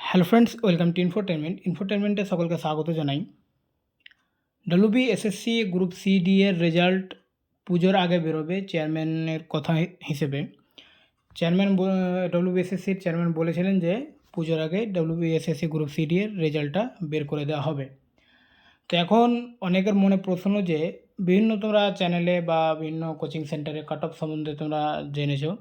Hello friends, welcome to ইনফোটেনমেন্টে সকলকে স্বাগত জানাই। এসএসসি গ্রুপ সি ডি এর রেজাল্ট পুজোর আগে বেরোবে চেয়ারম্যানের কথা হিসেবে। এসএসসির চেয়ারম্যান বলেছিলেন যে পুজোর আগে এসএসসি গ্রুপ সি ডি এর রেজাল্টটা বের করে দেওয়া হবে। তো এখন অনেকের মনে প্রশ্ন যে বিভিন্ন তোমরা চ্যানেলে বা বিভিন্ন কোচিং সেন্টারে কাট অফ সম্বন্ধে তোমরা জেনেছো।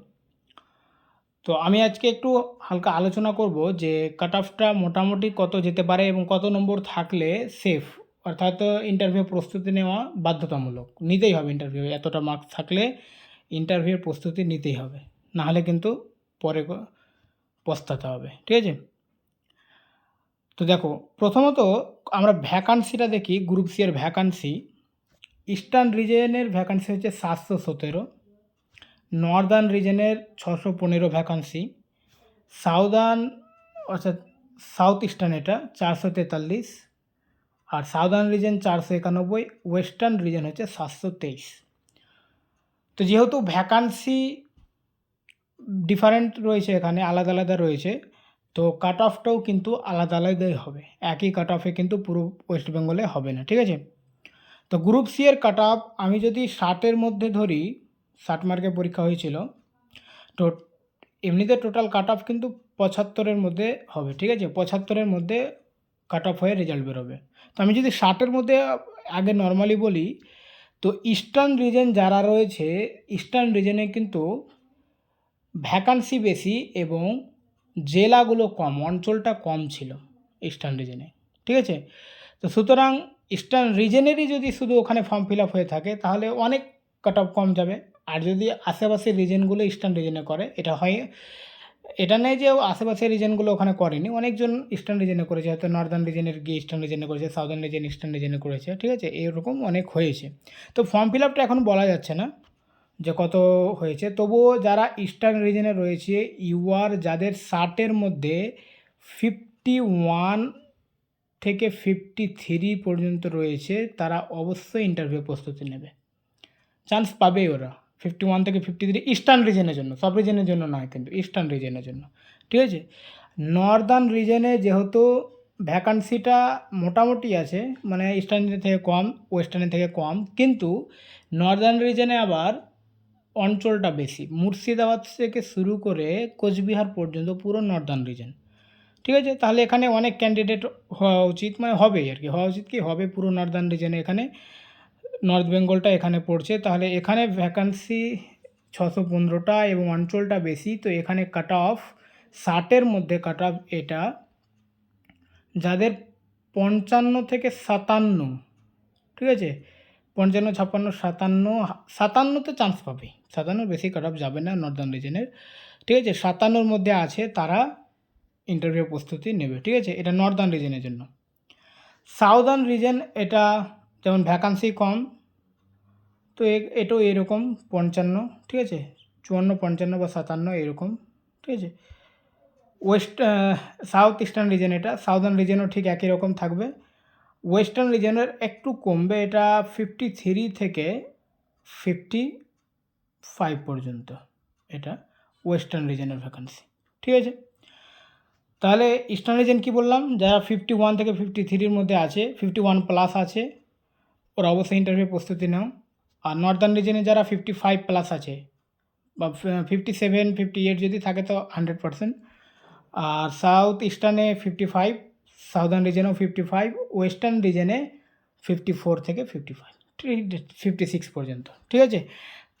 তো আমি আজকে একটু হালকা আলোচনা করব যে কাট অফটা মোটামুটি কত যেতে পারে এবং কত নম্বর থাকলে সেফ, অর্থাৎ ইন্টারভিউ প্রস্তুতি নেওয়া বাধ্যতামূলক, নিতেই হবে। ইন্টারভিউ এতটা মার্কস থাকলে ইন্টারভিউর প্রস্তুতি নিতেই হবে, নাহলে কিন্তু পরে পস্তাতে হবে। ঠিক আছে, তো দেখো প্রথমত আমরা ভ্যাকান্সিটা দেখি। গ্রুপ সি এর ভ্যাকান্সি, ইস্টার্ন রিজনের ভ্যাকান্সি হচ্ছে 717, নর্দার্ন রিজনের 615 ভ্যাকান্সি, সাউদার্ন অর্থাৎ সাউথ ইস্টার্ন এটা 443, আর সাউদার্ন রিজন 491, ওয়েস্টার্ন রিজন হচ্ছে 723। তো যেহেতু ভ্যাকান্সি ডিফারেন্ট রয়েছে, এখানে আলাদা আলাদা রয়েছে, তো কাট অফটাও কিন্তু আলাদা আলাদাই হবে। একই কাট অফে কিন্তু পুরো ওয়েস্ট বেঙ্গলে হবে না। ঠিক আছে, তো গ্রুপ সি এর কাট অফ আমি যদি 60-এর মধ্যে ধরি, 60 মার্কের পরীক্ষা হয়েছিল, তো এমনিতে টোটাল কাট অফ কিন্তু 75-এর মধ্যে হবে। ঠিক আছে, 75-এর মধ্যে কাট অফ হয়ে রেজাল্ট বেরোবে। তো আমি যদি 60-এর মধ্যে আগে নর্মালি বলি, তো ইস্টার্ন রিজন যারা রয়েছে, ইস্টার্ন রিজনে কিন্তু ভ্যাকান্সি বেশি এবং জেলাগুলো কম, অঞ্চলটা কম ছিল ইস্টার্ন রিজনে। ঠিক আছে, তো সুতরাং ইস্টার্ন রিজনেরই যদি শুধু ওখানে ফর্ম ফিল আপ হয়ে থাকে তাহলে অনেক কাট অফ কম যাবে। আর যদি আশেপাশের রিজনগুলো ইস্টার্ন রিজনে করে, এটা হয়, এটা নেই যে আশেপাশের রিজনগুলো ওখানে করেনি, অনেকজন ইস্টার্ন রিজনে করেছে, হয়তো নর্দার্ন রিজনের গিয়ে ইস্টার্ন রিজনে করেছে, সাউদার্ন রিজন ইস্টার্ন রিজনে করেছে। ঠিক আছে, এরকম অনেক হয়েছে। তো ফর্ম ফিল আপটা এখন বলা যাচ্ছে না যে কত হয়েছে, তবুও যারা ইস্টার্ন রিজনে রয়েছে, ইউআর যাদের 60-এর মধ্যে 51 থেকে 53 পর্যন্ত রয়েছে, তারা অবশ্যই ইন্টারভিউ প্রস্তুতি নেবে, চান্স পাবে ওরা। 51 থেকে 53 ইস্টার্ন রিজনের জন্য, সব রিজনের জন্য নয়, কিন্তু ইস্টার্ন রিজনের জন্য। ঠিক আছে, নর্দার্ন রিজনে যেহেতু ভ্যাকান্সিটা মোটামুটি আছে, মানে ইস্টার্নের থেকে কম, ওয়েস্টার্নের থেকে কম, কিন্তু নর্দার্ন রিজনে আবার অঞ্চলটা বেশি, মুর্শিদাবাদ থেকে শুরু করে কোচবিহার পর্যন্ত পুরো নর্দার্ন রিজন। ঠিক আছে, তাহলে এখানে অনেক ক্যান্ডিডেট হওয়া উচিত, মানে হবেই আর কি, হওয়া উচিত কি হবে পুরো নর্দার্ন রিজনে, এখানে নর্থ বেঙ্গলটা এখানে পড়ছে, তাহলে এখানে ভ্যাকান্সি 615টা এবং অঞ্চলটা বেশি, তো এখানে কাট অফ 60-এর মধ্যে কাট অফ এটা, যাদের 55 থেকে 57, ঠিক আছে, 55, 56, 57, 57তে চান্স পাবে, 57 বেশি কাট অফ যাবে না নর্দার্ন রিজনের। ঠিক আছে, 57-র মধ্যে আছে তারা ইন্টারভিউ প্রস্তুতি নেবে। ঠিক আছে, এটা নর্দার্ন রিজনের জন্য। সাউদার্ন রিজন এটা যেমন ভ্যাকান্সি কম, তো এটাও এরকম 55, ঠিক আছে, 54, 55 বা 57 এরকম। ঠিক আছে, সাউথ ইস্টার্ন রিজন এটা, সাউদার্ন রিজনও ঠিক একই রকম থাকবে। ওয়েস্টার্ন রিজনের একটু কমবে, এটা 53 থেকে 55 পর্যন্ত, এটা ওয়েস্টার্ন রিজনের ভ্যাকান্সি। ঠিক আছে, তাহলে ইস্টার্ন রিজন কী বললাম, যারা 51 থেকে 53-র মধ্যে আছে, 51 প্লাস আছে, ওরা অবশ্যই ইন্টারভিউ প্রস্তুতি নাও। আর নর্দার্ন রিজনে যারা 55 প্লাস আছে বা 57, 58 যদি থাকে তো 100%। আর সাউথ ইস্টার্নে 55, সাউদার্ন রিজনেও 55, ওয়েস্টার্ন রিজনে 54 থেকে 55, 56 পর্যন্ত। ঠিক আছে,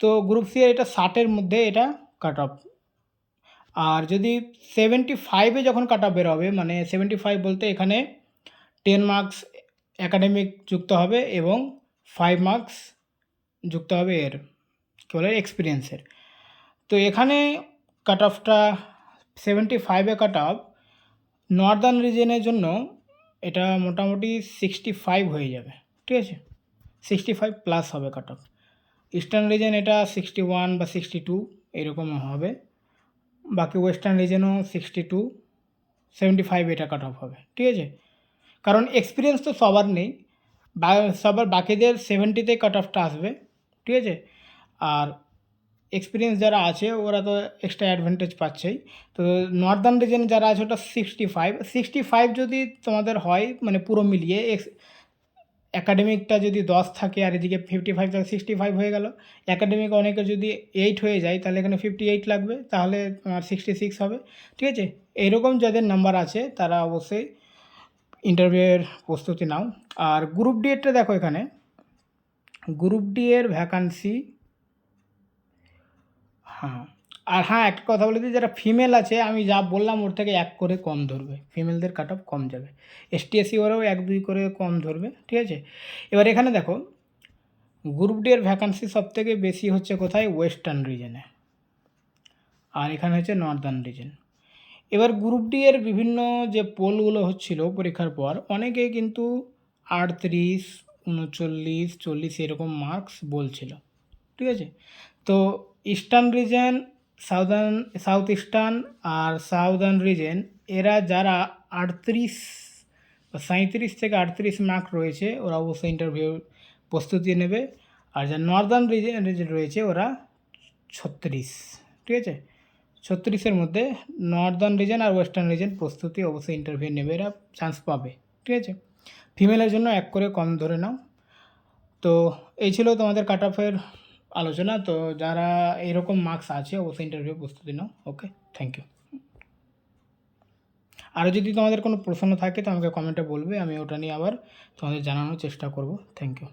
তো গ্রুপ সি এটা 60-এর মধ্যে এটা কাট অফ। আর যদি 75-এ যখন কাট অফ বেরোবে, মানে 75 বলতে এখানে 10 মার্কস অ্যাকাডেমিক যুক্ত হবে এবং 5 মার্কস যুক্ত হবে এর কী বলে এক্সপিরিয়েন্সের। তো এখানে কাট অফটা 75-এ কাট অফ, নর্দার্ন রিজনের জন্য এটা মোটামুটি 65 হয়ে যাবে। ঠিক আছে, 65 প্লাস হবে কাট অফ। ইস্টার্ন রিজন এটা 61 বা 62 এরকম হবে, বাকি ওয়েস্টার্ন রিজনও 62, 75 এটা কাট অফ হবে। ঠিক আছে, কারণ এক্সপিরিয়েন্স তো সবার নেই, সবার বাকিদের 70-তে কাট অফটা আসবে। ঠিক আছে, আর এক্সপিরিয়েন্স যারা আছে ওরা তো এক্সট্রা অ্যাডভান্টেজ পাচ্ছেই। তো নর্দার্ন রিজন যারা আছে ওটা 65 যদি তোমাদের হয় মানে পুরো মিলিয়ে অ্যাকাডেমিকটা যদি 10 থাকে আর এদিকে 55 থাকে 65 হয়ে গেল। অ্যাকাডেমিক অনেকের যদি 8 হয়ে যায় তাহলে এখানে 58 লাগবে, তাহলে তোমার 66 হবে। ঠিক আছে, এইরকম যাদের নাম্বার আছে তারা অবশ্যই ইন্টারভিউয়ের প্রস্তুতি নাও। আর গ্রুপ ডি এরটা দেখো, এখানে গ্রুপ ডি এর ভ্যাকান্সি, হ্যাঁ, আর হ্যাঁ একটা কথা বলে দিই, যারা ফিমেল আছে আমি যা বললাম ওর থেকে 1 করে কম ধরবে, ফিমেলদের কাট অফ কম যাবে। এসটিএসসি ওরাও 1-2 করে কম ধরবে। ঠিক আছে, এবার এখানে দেখো গ্রুপ ডি এর ভ্যাকান্সি সবথেকে বেশি হচ্ছে কোথায়, ওয়েস্টার্ন রিজনে, আর এখানে হচ্ছে নর্দার্ন রিজন। এবার গ্রুপ ডি এর বিভিন্ন যে পোলগুলো হচ্ছিল পরীক্ষার পর অনেকে কিন্তু 38, 39, 40 এরকম মার্কস বলছিল। ঠিক আছে, তো ইস্টার্ন রিজন, সাউথ ইস্টার্ন আর সাউদার্ন রিজন এরা যারা 38 বা 37 থেকে 38 মার্ক রয়েছে ওরা অবশ্যই ইন্টারভিউ প্রস্তুতি নেবে। আর যারা নর্দার্ন রিজন রয়েছে ওরা 36, ঠিক আছে, 36-এর মধ্যে নর্দার্ন রিজন আর ওয়েস্টার্ন রিজন প্রস্তুতি অবশ্যই ইন্টারভিউ নেবে, এরা চান্স পাবে। ঠিক আছে, ফিমেলের জন্য 1 করে কম ধরে নাও। তো এই ছিল তোমাদের কাট অফের আলোচনা। তো যারা এরকম মার্কস আছে অবশ্যই ইন্টারভিউ প্রস্তুতি নাও। ওকে, থ্যাংক ইউ। আরও যদি তোমাদের কোনো প্রশ্ন থাকে তো আমাকে কমেন্টে বলবে, আমি ওটা নিয়ে আবার তোমাদের জানানোর চেষ্টা করব। Thank you.